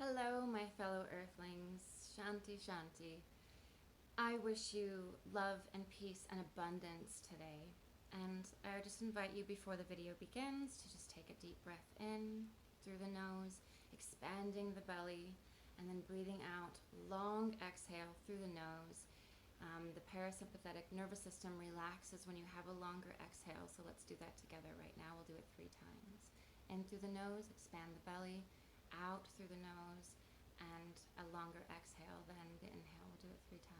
Hello, my fellow earthlings. Shanti, Shanti. I wish you love and peace and abundance today. And I just invite you before the video begins to just take a deep breath in through the nose, expanding the belly, and then breathing out. Long exhale through the nose. The parasympathetic nervous system relaxes when you have a longer exhale, so let's do that together right now. We'll do it 3 times. In through the nose, expand the belly, out through the nose, and a longer exhale than the inhale. We'll do it 3 times.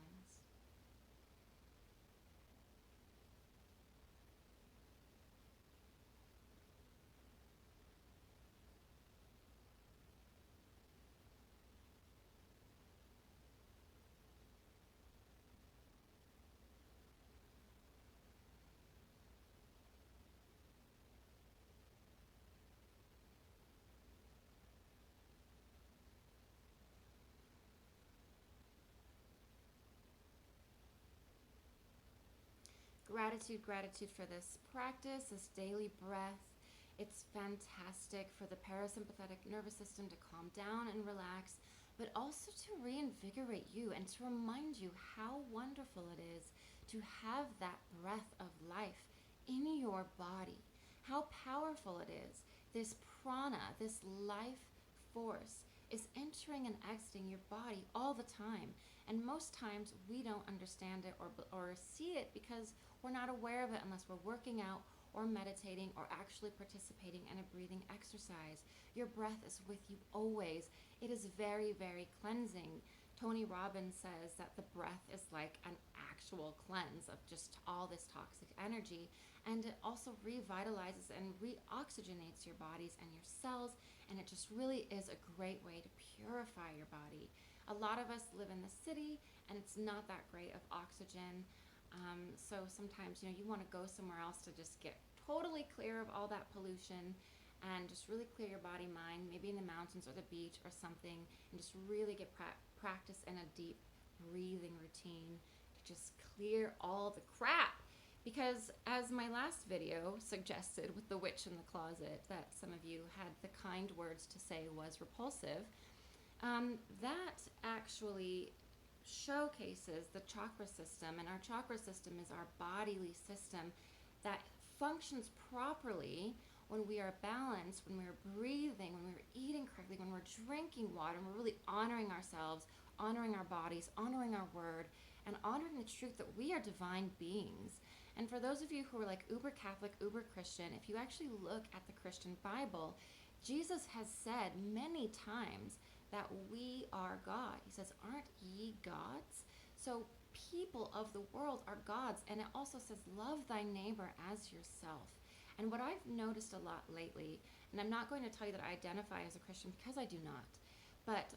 Gratitude for this practice, this daily breath. It's fantastic for the parasympathetic nervous system to calm down and relax, but also to reinvigorate you and to remind you how wonderful it is to have that breath of life in your body. How powerful it is. This prana, this life force, is entering and exiting your body all the time. And most times we don't understand it or see it because we're not aware of it unless we're working out or meditating or actually participating in a breathing exercise. Your breath is with you always. It is very, very cleansing. Tony Robbins says that the breath is like an actual cleanse of just all this toxic energy, and it also revitalizes and reoxygenates your bodies and your cells, and it just really is a great way to purify your body. A lot of us live in the city and it's not that great of oxygen, so sometimes you want to go somewhere else to just get totally clear of all that pollution and just really clear your body, mind, maybe in the mountains or the beach or something, and just really get practice in a deep breathing routine to just clear all the crap. Because as my last video suggested with the witch in the closet, that some of you had the kind words to say was repulsive, that actually showcases the chakra system. And our chakra system is our bodily system that functions properly when we are balanced, when we're breathing, when we're eating correctly, when we're drinking water, and we're really honoring ourselves, honoring our bodies, honoring our word, and honoring the truth that we are divine beings. And for those of you who are like uber Catholic, uber Christian, if you actually look at the Christian Bible, Jesus has said many times that we are God. He says, aren't ye gods? So people of the world are gods. And it also says, love thy neighbor as yourself. And what I've noticed a lot lately, and I'm not going to tell you that I identify as a Christian because I do not, but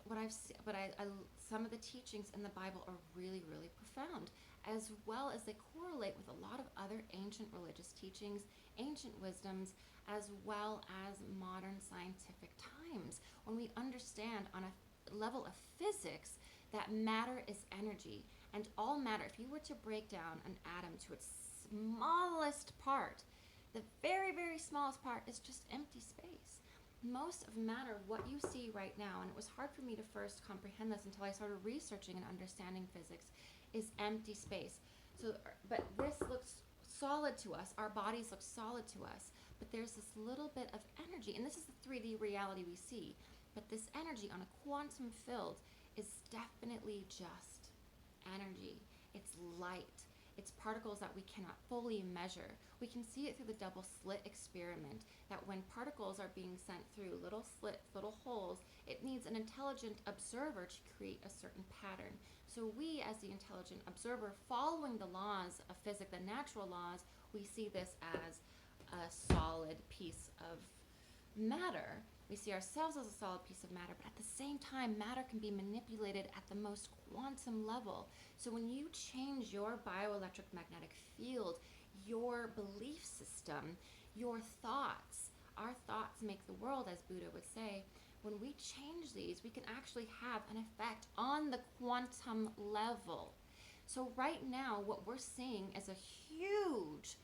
some of the teachings in the Bible are really, really profound, as well as they correlate with a lot of other ancient religious teachings, ancient wisdoms, as well as modern scientific times, when we understand on a level of physics that matter is energy, and all matter, if you were to break down an atom to its smallest part, the very, very smallest part is just empty space. Most of matter, what you see right now, and it was hard for me to first comprehend this until I started researching and understanding physics, is empty space. So, but this looks solid to us, our bodies look solid to us, but there's this little bit of energy, and this is the 3D reality we see, but this energy on a quantum field is definitely just energy. It's light. It's particles that we cannot fully measure. We can see it through the double slit experiment, that when particles are being sent through little slits, little holes, it needs an intelligent observer to create a certain pattern. So we, as the intelligent observer, following the laws of physics, the natural laws, we see this as a solid piece of matter. We see ourselves as a solid piece of matter, but at the same time, matter can be manipulated at the most quantum level. So when you change your bioelectric magnetic field, your belief system, your thoughts, our thoughts make the world, as Buddha would say. When we change these, we can actually have an effect on the quantum level. So right now, what we're seeing is a huge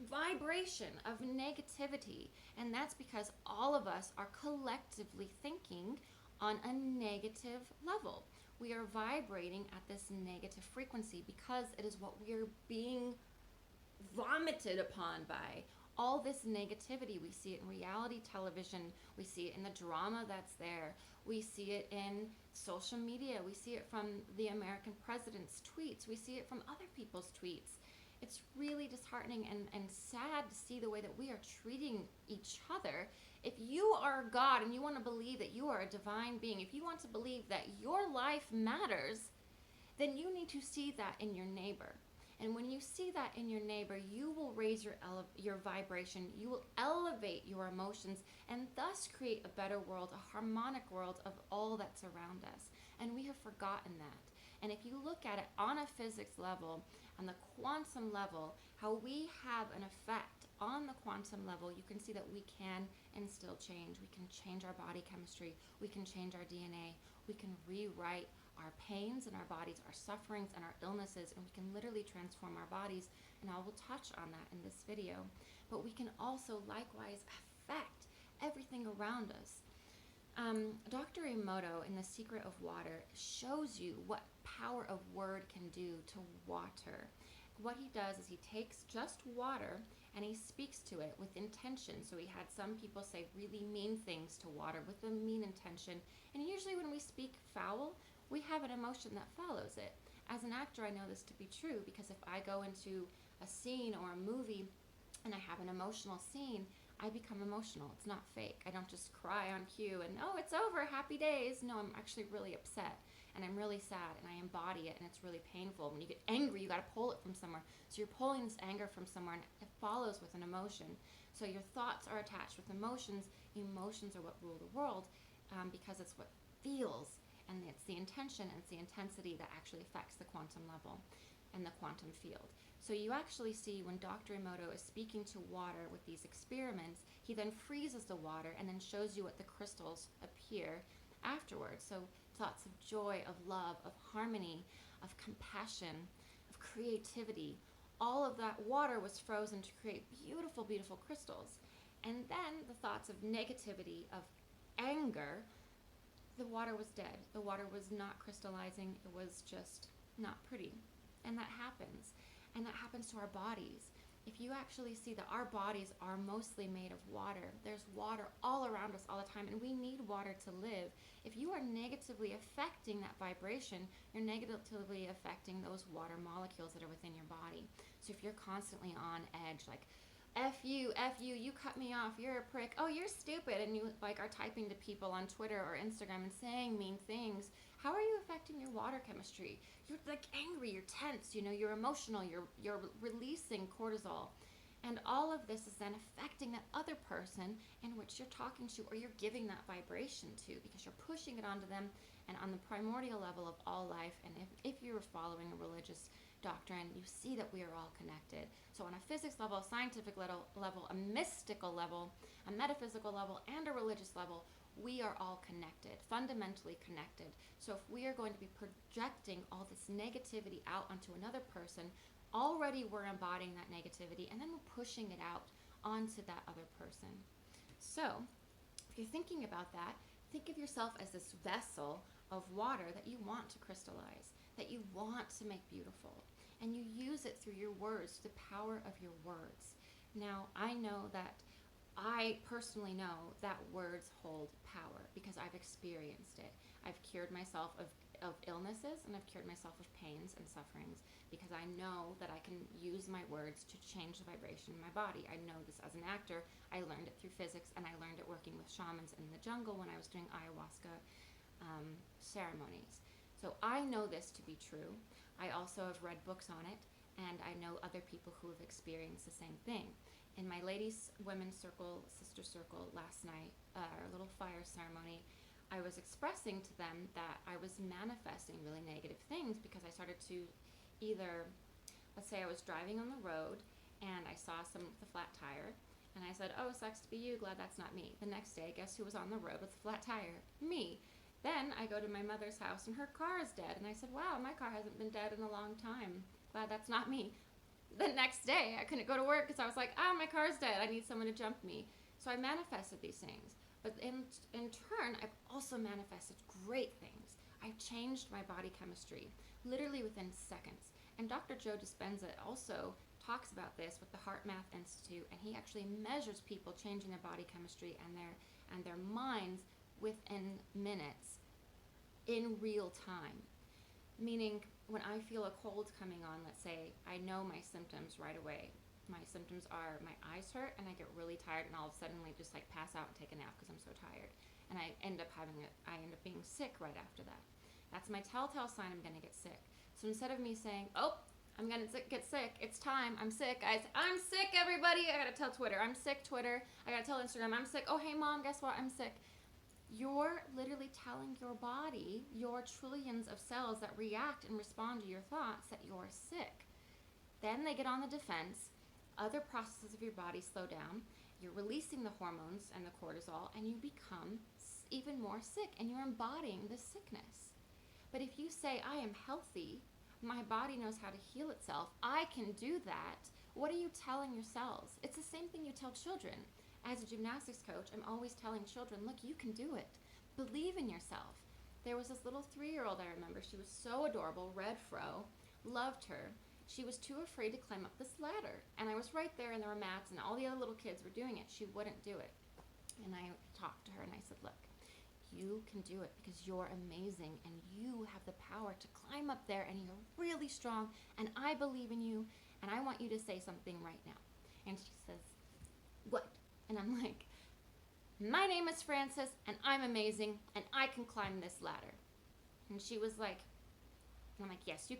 vibration of negativity, and that's because all of us are collectively thinking on a negative level. We are vibrating at this negative frequency because it is what we are being vomited upon by. All this negativity, we see it in reality television, we see it in the drama that's there, we see it in social media, we see it from the American president's tweets, we see it from other people's tweets. It's really disheartening and sad to see the way that we are treating each other. If you are God and you want to believe that you are a divine being, if you want to believe that your life matters, then you need to see that in your neighbor. And when you see that in your neighbor, you will raise your vibration, you will elevate your emotions, and thus create a better world, a harmonic world of all that's around us. And we have forgotten that. And if you look at it on a physics level, on the quantum level, how we have an effect on the quantum level, you can see that we can instill change. We can change our body chemistry. We can change our DNA. We can rewrite our pains in our bodies, our sufferings and our illnesses, and we can literally transform our bodies, and I will touch on that in this video. But we can also likewise affect everything around us. Dr. Emoto in The Secret of Water shows you what power of word can do to water. What he does is he takes just water and he speaks to it with intention. So he had some people say really mean things to water with a mean intention, and usually when we speak foul, we have an emotion that follows it. As an actor, I know this to be true because if I go into a scene or a movie and I have an emotional scene, I become emotional. It's not fake. I don't just cry on cue and, oh, it's over, happy days. No, I'm actually really upset and I'm really sad and I embody it and it's really painful. When you get angry, you got to pull it from somewhere. So you're pulling this anger from somewhere and it follows with an emotion. So your thoughts are attached with emotions. Emotions are what rule the world because it's what feels. And it's the intention and it's the intensity that actually affects the quantum level and the quantum field. So you actually see when Dr. Emoto is speaking to water with these experiments, he then freezes the water and then shows you what the crystals appear afterwards. So thoughts of joy, of love, of harmony, of compassion, of creativity. All of that water was frozen to create beautiful, beautiful crystals. And then the thoughts of negativity, of anger, the water was dead. The water was not crystallizing. It was just not pretty. And that happens. And that happens to our bodies. If you actually see that our bodies are mostly made of water, there's water all around us all the time, and we need water to live. If you are negatively affecting that vibration, you're negatively affecting those water molecules that are within your body. So if you're constantly on edge, like, F you, you cut me off, you're a prick, oh, you're stupid, and you like are typing to people on Twitter or Instagram and saying mean things, how are you affecting your water chemistry? You're like angry, you're tense, you're emotional, you're releasing cortisol. And all of this is then affecting that other person in which you're talking to or you're giving that vibration to, because you're pushing it onto them and on the primordial level of all life. And if you're following a religious doctrine, you see that we are all connected. So on a physics level, a scientific level, a mystical level, a metaphysical level, and a religious level, we are all connected, fundamentally connected. So if we are going to be projecting all this negativity out onto another person, already we're embodying that negativity and then we're pushing it out onto that other person. So if you're thinking about that, think of yourself as this vessel of water that you want to crystallize, that you want to make beautiful, and you use it through your words, the power of your words. Now, I know that I personally know that words hold power because I've experienced it. I've cured myself of illnesses and I've cured myself of pains and sufferings because I know that I can use my words to change the vibration in my body. I know this as an actor. I learned it through physics and I learned it working with shamans in the jungle when I was doing ayahuasca ceremonies. So I know this to be true. I also have read books on it, and I know other people who have experienced the same thing. In my ladies' women's circle, sister circle last night, our little fire ceremony, I was expressing to them that I was manifesting really negative things because I started to either, let's say I was driving on the road and I saw someone with a flat tire, and I said, oh, sucks to be you, glad that's not me. The next day, guess who was on the road with a flat tire? Me. Then I go to my mother's house and her car is dead. And I said, wow, my car hasn't been dead in a long time. Glad that's not me. The next day, I couldn't go to work because I was like, my car's dead. I need someone to jump me. So I manifested these things. But in turn, I've also manifested great things. I've changed my body chemistry literally within seconds. And Dr. Joe Dispenza also talks about this with the Heart Math Institute, and he actually measures people changing their body chemistry and their minds within minutes in real time. Meaning, when I feel a cold coming on, let's say, I know my symptoms right away. My symptoms are my eyes hurt and I get really tired, and I'll suddenly just like pass out and take a nap because I'm so tired. And I end up being sick right after that. That's my telltale sign I'm going to get sick. So instead of me saying, oh, I'm going to get sick, it's time, I'm sick, I'm sick, everybody. I got to tell Twitter, I'm sick, Twitter. I got to tell Instagram, I'm sick. Oh, hey, Mom, guess what? I'm sick. You're literally telling your body, your trillions of cells that react and respond to your thoughts, that you're sick. Then they get on the defense. Other processes of your body slow down. You're releasing the hormones and the cortisol, and you become even more sick, and you're embodying the sickness. But if you say, I am healthy, my body knows how to heal itself, I can do that, what are you telling your cells? It's the same thing you tell children. As a gymnastics coach, I'm always telling children, look, you can do it. Believe in yourself. There was this little 3-year-old I remember. She was so adorable, red fro, loved her. She was too afraid to climb up this ladder. And I was right there, and there were mats, and all the other little kids were doing it. She wouldn't do it. And I talked to her, and I said, look, you can do it because you're amazing, and you have the power to climb up there, and you're really strong, and I believe in you, and I want you to say something right now. And she says, what? And I'm like, my name is Frances, and I'm amazing, and I can climb this ladder. And she was like, I'm like, yes, you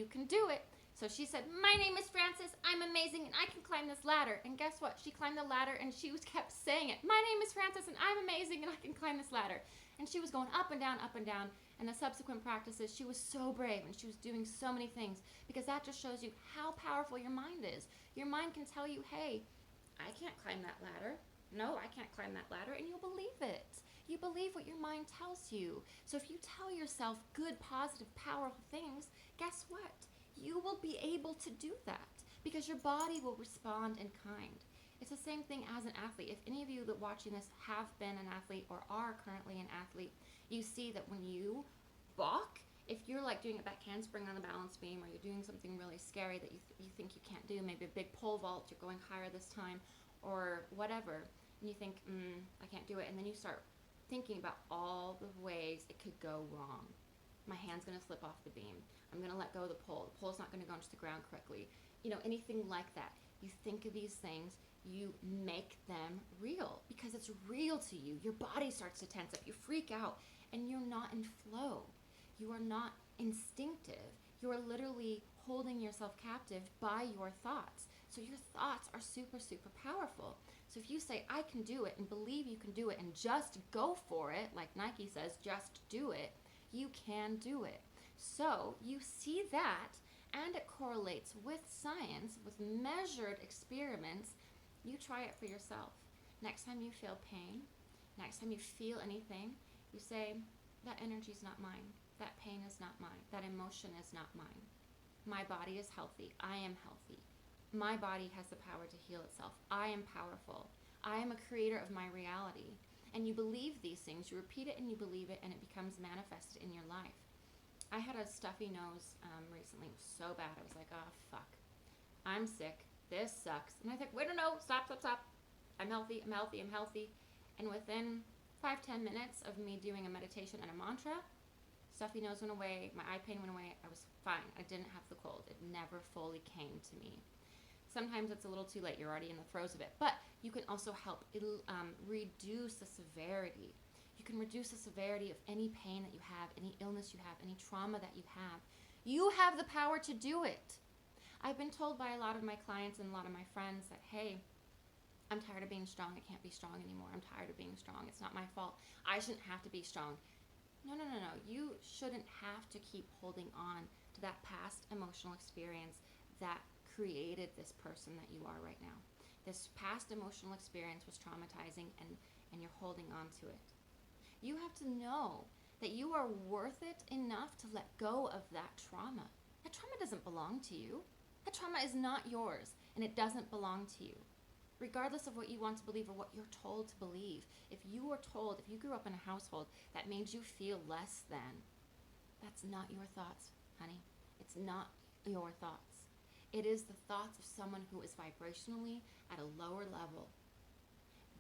can do it. So she said, my name is Frances, I'm amazing, and I can climb this ladder. And guess what? She climbed the ladder, and she kept saying it. My name is Frances, and I'm amazing, and I can climb this ladder. And she was going up and down, up and down. And the subsequent practices, she was so brave, and she was doing so many things, because that just shows you how powerful your mind is. Your mind can tell you, hey, I can't climb that ladder. No, I can't climb that ladder, and you'll believe it. You believe what your mind tells you. So if you tell yourself good, positive, powerful things, guess what? You will be able to do that because your body will respond in kind. It's the same thing as an athlete. If any of you that watching this have been an athlete or are currently an athlete, you see that when you balk, if you're like doing a back handspring on the balance beam, or you're doing something really scary that you think you can't do, maybe a big pole vault, you're going higher this time, or whatever, and you think, I can't do it, and then you start thinking about all the ways it could go wrong. My hand's going to slip off the beam. I'm going to let go of the pole. The pole's not going to go into the ground correctly. Anything like that. You think of these things, you make them real because it's real to you. Your body starts to tense up. You freak out, and you're not in flow. You are not instinctive. You are literally holding yourself captive by your thoughts. So your thoughts are super, super powerful. So if you say, I can do it, and believe you can do it, and just go for it, like Nike says, just do it, you can do it. So you see that, and it correlates with science, with measured experiments. You try it for yourself. Next time you feel pain, next time you feel anything, you say, that energy is not mine. That pain is not mine. That emotion is not mine. My body is healthy. I am healthy. My body has the power to heal itself. I am powerful. I am a creator of my reality. And you believe these things. You repeat it and you believe it, and it becomes manifested in your life. I had a stuffy nose recently. It was so bad. I was like, oh, fuck. I'm sick. This sucks. And I think, wait, no, stop. I'm healthy. And within 5-10 minutes of me doing a meditation and a mantra, stuffy nose went away. My eye pain went away. I was fine. I didn't have the cold. It never fully came to me. Sometimes it's a little too late. You're already in the throes of it. But you can also help reduce the severity. You can reduce the severity of any pain that you have, any illness you have, any trauma that you have. You have the power to do it. I've been told by a lot of my clients and a lot of my friends that, hey, I'm tired of being strong. I can't be strong anymore. I'm tired of being strong. It's not my fault. I shouldn't have to be strong. No. You shouldn't have to keep holding on to that past emotional experience that created this person that you are right now. This past emotional experience was traumatizing, and you're holding on to it. You have to know that you are worth it enough to let go of that trauma. That trauma doesn't belong to you. That trauma is not yours, and it doesn't belong to you. regardless of what you want to believe or what you're told to believe. If you grew up in a household that made you feel less than, that's not your thoughts, honey. It's not your thoughts. It is the thoughts of someone who is vibrationally at a lower level.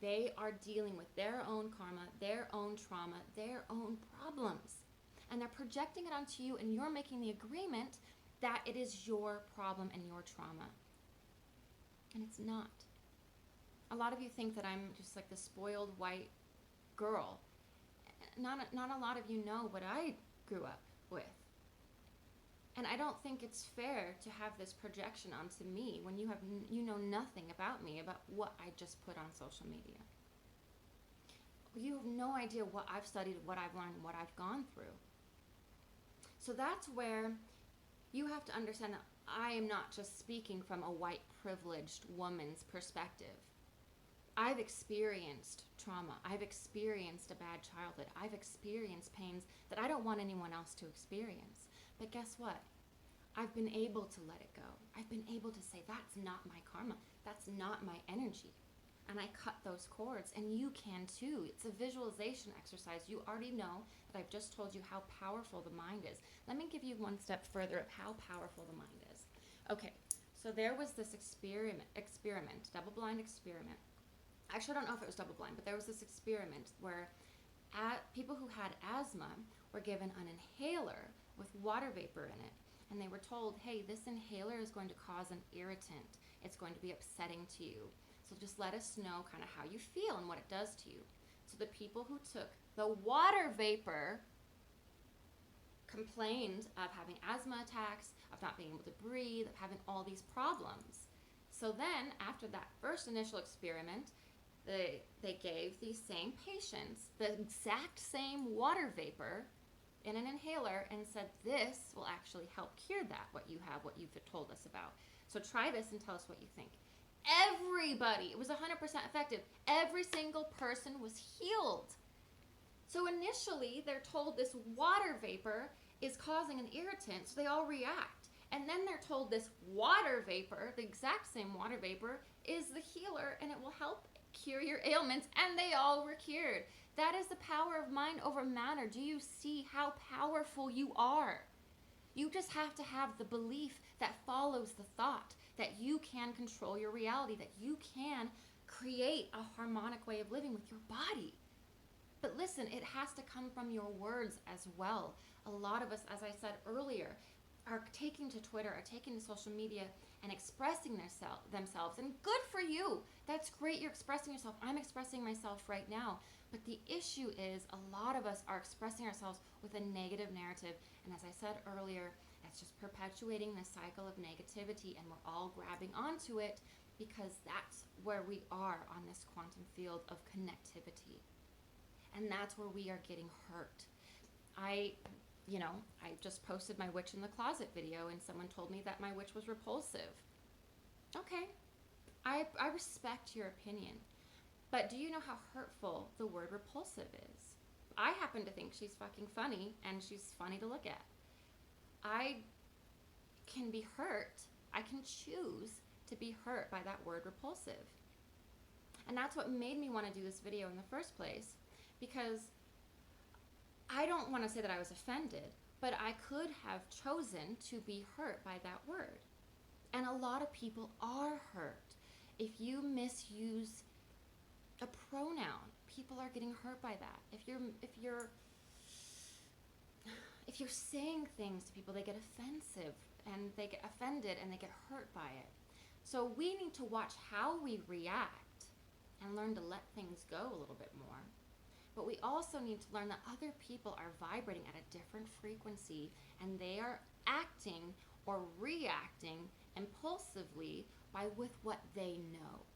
They are dealing with their own karma, their own trauma, their own problems. And they're projecting it onto you, and you're making the agreement that it is your problem and your trauma. And it's not. A lot of you think that I'm just like the spoiled white girl. Not a lot of you know what I grew up with. And I don't think it's fair to have this projection onto me when you know nothing about me, about what I just put on social media. You have no idea what I've studied, what I've learned, what I've gone through. So that's where you have to understand that I am not just speaking from a white privileged woman's perspective. I've experienced trauma. I've experienced a bad childhood. I've experienced pains that I don't want anyone else to experience. But guess what? I've been able to let it go. I've been able to say, that's not my karma. That's not my energy. And I cut those cords, and you can too. It's a visualization exercise. You already know that I've just told you how powerful the mind is. Let me give you one step further of how powerful the mind is. Okay, so there was this experiment, double-blind experiment. Actually, I don't know if it was double-blind, but there was this experiment where people who had asthma were given an inhaler with water vapor in it. And they were told, hey, this inhaler is going to cause an irritant. It's going to be upsetting to you. So just let us know kind of how you feel and what it does to you. So the people who took the water vapor complained of having asthma attacks, of not being able to breathe, of having all these problems. So then, after that first initial experiment, they gave these same patients the exact same water vapor in an inhaler and said, this will actually help cure that, what you have, what you've told us about. So try this and tell us what you think. Everybody, it was 100% effective. Every single person was healed. So initially, they're told this water vapor is causing an irritant, so they all react. And then they're told this water vapor, the exact same water vapor, is the healer and it will help cure your ailments, and they all were cured. That is the power of mind over matter. Do you see how powerful you are? You just have to have the belief that follows the thought, that you can control your reality, that you can create a harmonic way of living with your body. But listen, it has to come from your words as well. A lot of us, as I said earlier, are taking to Twitter, are taking to social media and expressing themselves. And good for you. That's great. You're expressing yourself. I'm expressing myself right now. But the issue is a lot of us are expressing ourselves with a negative narrative. And as I said earlier, that's just perpetuating the cycle of negativity. And we're all grabbing onto it because that's where we are on this quantum field of connectivity. And that's where we are getting hurt. I just posted my witch in the closet video and someone told me that my witch was repulsive. Okay, I respect your opinion, but do you know how hurtful the word repulsive is? I happen to think she's fucking funny and she's funny to look at. I can be hurt. I can choose to be hurt by that word repulsive. And that's what made me want to do this video in the first place, because I don't want to say that I was offended, but I could have chosen to be hurt by that word. And a lot of people are hurt. If you misuse a pronoun, people are getting hurt by that. If you're saying things to people, they get offensive and they get offended and they get hurt by it. So we need to watch how we react and learn to let things go a little bit more. But we also need to learn that other people are vibrating at a different frequency and they are acting or reacting impulsively with what they know.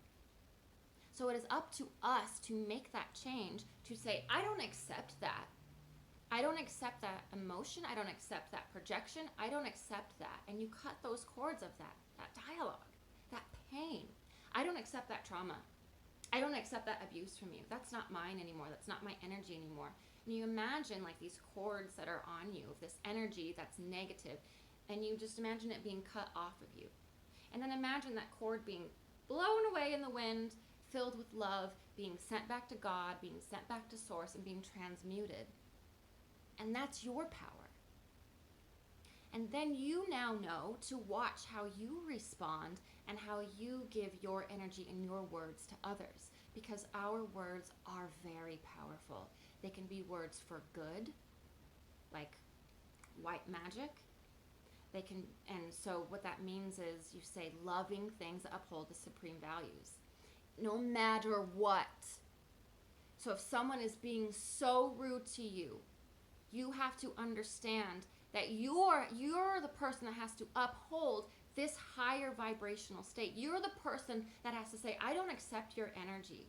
So it is up to us to make that change, to say, I don't accept that. I don't accept that emotion. I don't accept that projection. I don't accept that. And you cut those cords of that dialogue, that pain. I don't accept that trauma. I don't accept that abuse from you. That's not mine anymore. That's not my energy anymore. And you imagine like these cords that are on you, this energy that's negative, and you just imagine it being cut off of you. And then imagine that cord being blown away in the wind, filled with love, being sent back to God, being sent back to source, and being transmuted. And that's your power. And then you now know to watch how you respond and how you give your energy and your words to others, because our words are very powerful. They can be words for good, like white magic. They can, and so what that means is you say loving things that uphold the supreme values, no matter what. So if someone is being so rude to you, you have to understand that you're the person that has to uphold this higher vibrational state. You're the person that has to say, I don't accept your energy.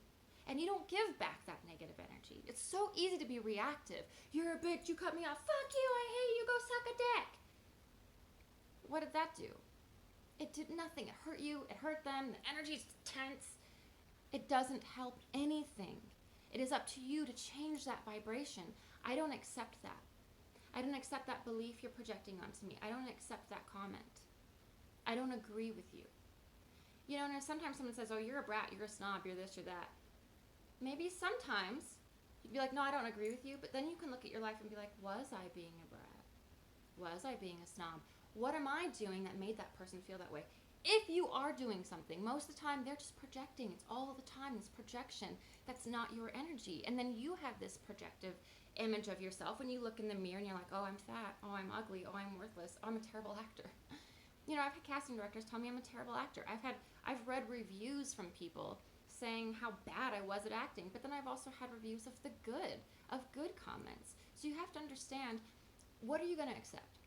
And you don't give back that negative energy. It's so easy to be reactive. You're a bitch, you cut me off. Fuck you, I hate you, go suck a dick. What did that do? It did nothing. It hurt you, it hurt them, the energy's tense. It doesn't help anything. It is up to you to change that vibration. I don't accept that. I don't accept that belief you're projecting onto me. I don't accept that comment. I don't agree with you. You know, and sometimes someone says, oh, you're a brat, you're a snob, you're this, you're that. Maybe sometimes you'd be like, no, I don't agree with you. But then you can look at your life and be like, was I being a brat? Was I being a snob? What am I doing that made that person feel that way? If you are doing something, most of the time they're just projecting. It's all the time, this projection. That's not your energy. And then you have this projective image of yourself when you look in the mirror and you're like, oh, I'm fat, oh, I'm ugly, oh, I'm worthless, oh, I'm a terrible actor. You know, I've had casting directors tell me I'm a terrible actor. I've read reviews from people saying how bad I was at acting, but then I've also had reviews of good comments. So you have to understand, what are you going to accept?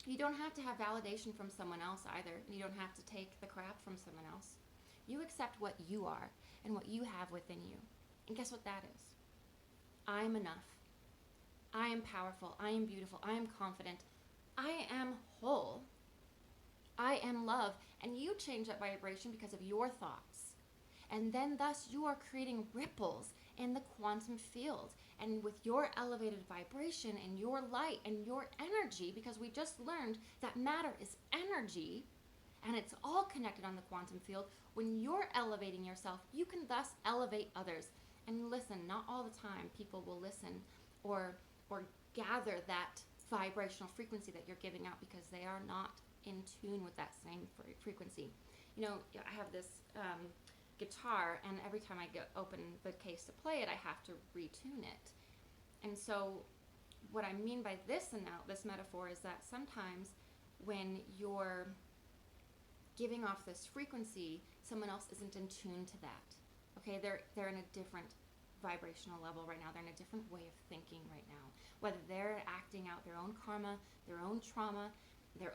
You don't have to have validation from someone else either. You don't have to take the crap from someone else. You accept what you are and what you have within you. And guess what that is? I'm enough. I am powerful. I am beautiful. I am confident. I am whole. I am love. And you change that vibration because of your thoughts. And then thus you are creating ripples in the quantum field. And with your elevated vibration and your light and your energy, because we just learned that matter is energy and it's all connected on the quantum field, when you're elevating yourself, you can thus elevate others. And listen, not all the time people will listen or gather that vibrational frequency that you're giving out, because they are not in tune with that same frequency. You know, I have this guitar, and every time I open the case to play it, I have to retune it. And so what I mean by this metaphor is that sometimes when you're giving off this frequency, someone else isn't in tune to that. Okay, they're in a different vibrational level right now. They're in a different way of thinking right now. Whether they're acting out their own karma, their own trauma, they're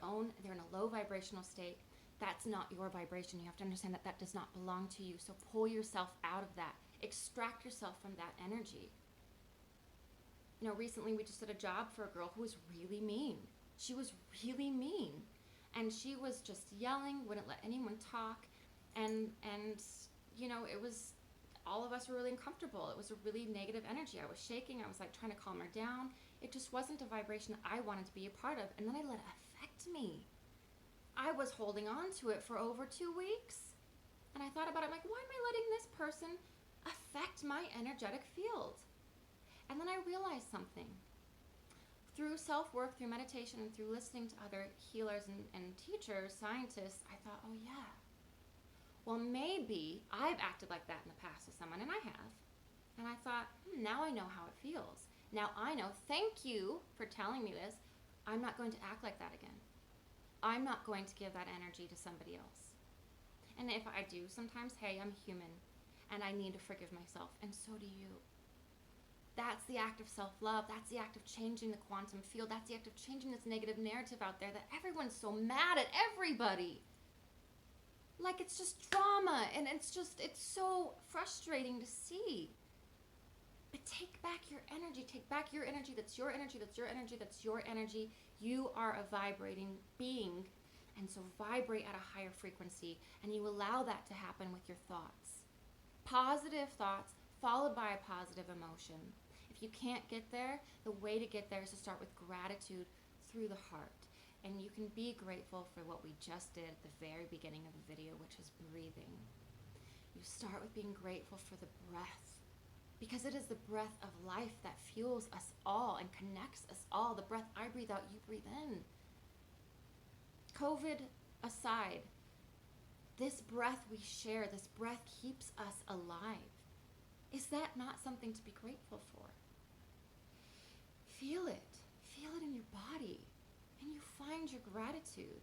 in a low vibrational state. That's not your vibration. You have to understand that that does not belong to you. So pull yourself out of that. Extract yourself from that energy. You know, recently we just did a job for a girl who was really mean. She was really mean. And she was just yelling, wouldn't let anyone talk. And you know, it was, all of us were really uncomfortable. It was a really negative energy. I was shaking. I was like trying to calm her down. It just wasn't a vibration I wanted to be a part of. And then I let it affect me. I was holding on to it for over 2 weeks. And I thought about it, I'm like, why am I letting this person affect my energetic field? And then I realized something. Through self-work, through meditation, and through listening to other healers and teachers, scientists, I thought, oh yeah. Well, maybe I've acted like that in the past with someone, and I have. And I thought, now I know how it feels. Now I know, thank you for telling me this. I'm not going to act like that again. I'm not going to give that energy to somebody else. And if I do, sometimes, hey, I'm human, and I need to forgive myself, and so do you. That's the act of self-love. That's the act of changing the quantum field. That's the act of changing this negative narrative out there that everyone's so mad at everybody. Like it's just drama, and it's so frustrating to see. But take back your energy. Take back your energy. That's your energy. That's your energy. That's your energy. You are a vibrating being. And so vibrate at a higher frequency, and you allow that to happen with your thoughts. Positive thoughts followed by a positive emotion. If you can't get there, the way to get there is to start with gratitude through the heart. And you can be grateful for what we just did at the very beginning of the video, which is breathing. You start with being grateful for the breath, because it is the breath of life that fuels us all and connects us all. The breath I breathe out, you breathe in. COVID aside, this breath we share, this breath keeps us alive. Is that not something to be grateful for? Feel it. Feel it in your body. And you find your gratitude.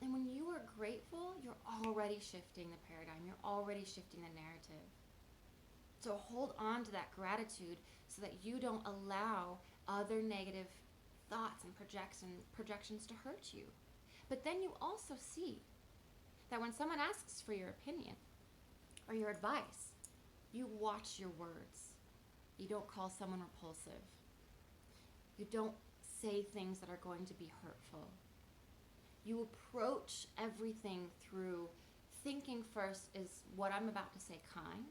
And when you are grateful, you're already shifting the paradigm. You're already shifting the narrative. So hold on to that gratitude so that you don't allow other negative thoughts and projections to hurt you. But then you also see that when someone asks for your opinion or your advice, you watch your words. You don't call someone repulsive. You don't say things that are going to be hurtful. You approach everything through thinking first, is what I'm about to say kind?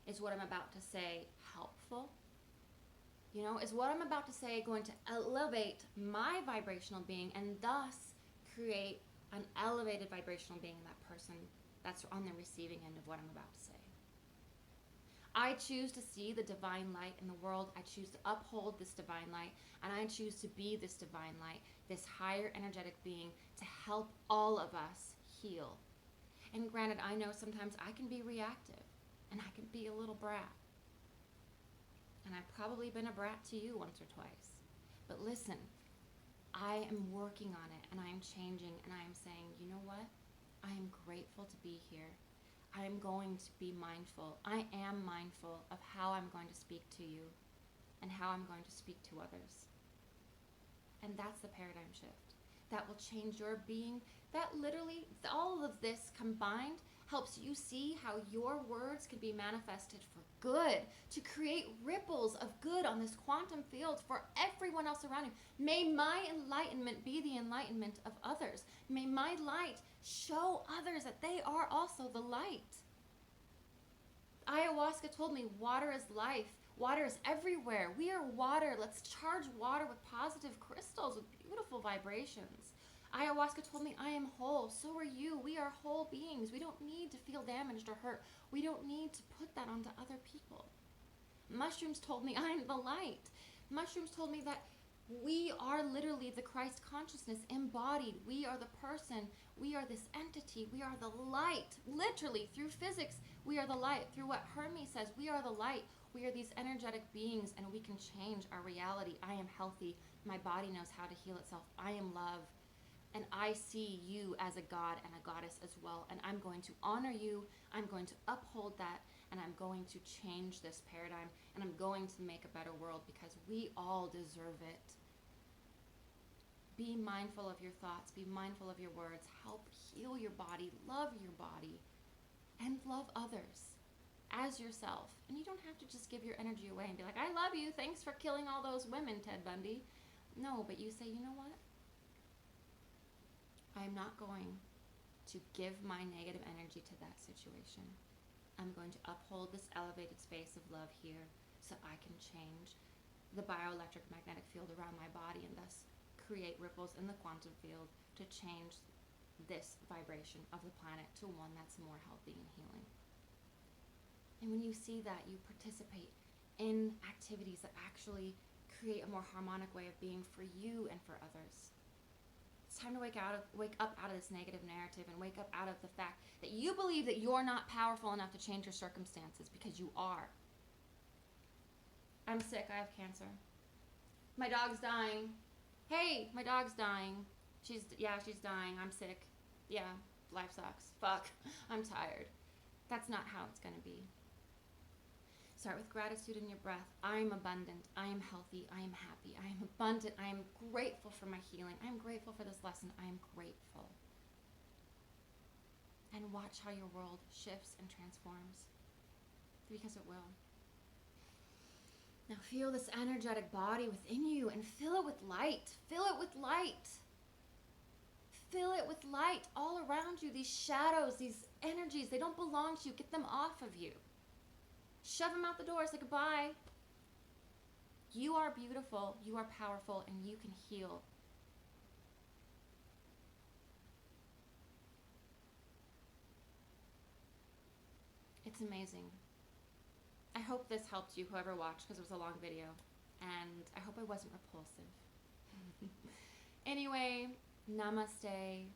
Is what I'm about to say helpful? Is what I'm about to say going to elevate my vibrational being and thus create an elevated vibrational being in that person that's on the receiving end of what I'm about to say? I choose to see the divine light in the world. I choose to uphold this divine light, and I choose to be this divine light, this higher energetic being, to help all of us heal. And granted, I know sometimes I can be reactive, and I can be a little brat. And I've probably been a brat to you once or twice. But listen, I am working on it, and I am changing, and I am saying, you know what? I am grateful to be here. I am going to be mindful. I am mindful of how I'm going to speak to you and how I'm going to speak to others. And that's the paradigm shift. That will change your being. That literally, all of this combined helps you see how your words can be manifested for good, to create ripples of good on this quantum field for everyone else around you. May my enlightenment be the enlightenment of others. May my light show others that they are also the light. Ayahuasca told me water is life. Water is everywhere. We are water. Let's charge water with positive crystals, with beautiful vibrations. Ayahuasca told me I am whole. So are you. We are whole beings. We don't need to feel damaged or hurt. We don't need to put that onto other people. Mushrooms told me I am the light. Mushrooms told me that we are literally the Christ consciousness embodied. We are the person. We are this entity. We are the light. Literally, through physics, we are the light. Through what Hermes says, we are the light. We are these energetic beings, and we can change our reality. I am healthy. My body knows how to heal itself. I am love. And I see you as a god and a goddess as well. And I'm going to honor you. I'm going to uphold that. And I'm going to change this paradigm. And I'm going to make a better world because we all deserve it. Be mindful of your thoughts. Be mindful of your words. Help heal your body. Love your body. And love others as yourself. And you don't have to just give your energy away and be like, I love you. Thanks for killing all those women, Ted Bundy. No, but you say, you know what? I am not going to give my negative energy to that situation. I'm going to uphold this elevated space of love here so I can change the bioelectric magnetic field around my body and thus create ripples in the quantum field to change this vibration of the planet to one that's more healthy and healing. And when you see that, you participate in activities that actually create a more harmonic way of being for you and for others. It's time to wake up out of this negative narrative and wake up out of the fact that you believe that you're not powerful enough to change your circumstances, because you are. I'm sick. I have cancer. My dog's dying. Hey, my dog's dying. She's dying. I'm sick. Yeah, life sucks. Fuck. I'm tired. That's not how it's going to be. Start with gratitude in your breath. I am abundant. I am healthy. I am happy. I am abundant. I am grateful for my healing. I am grateful for this lesson. I am grateful. And watch how your world shifts and transforms, because it will. Now feel this energetic body within you and fill it with light. Fill it with light. Fill it with light all around you. These shadows, these energies, they don't belong to you. Get them off of you. Shove them out the door. Say goodbye. You are beautiful. You are powerful, and you can heal. It's amazing. I hope this helped you, whoever watched, because it was a long video. And I hope I wasn't repulsive. Anyway, namaste.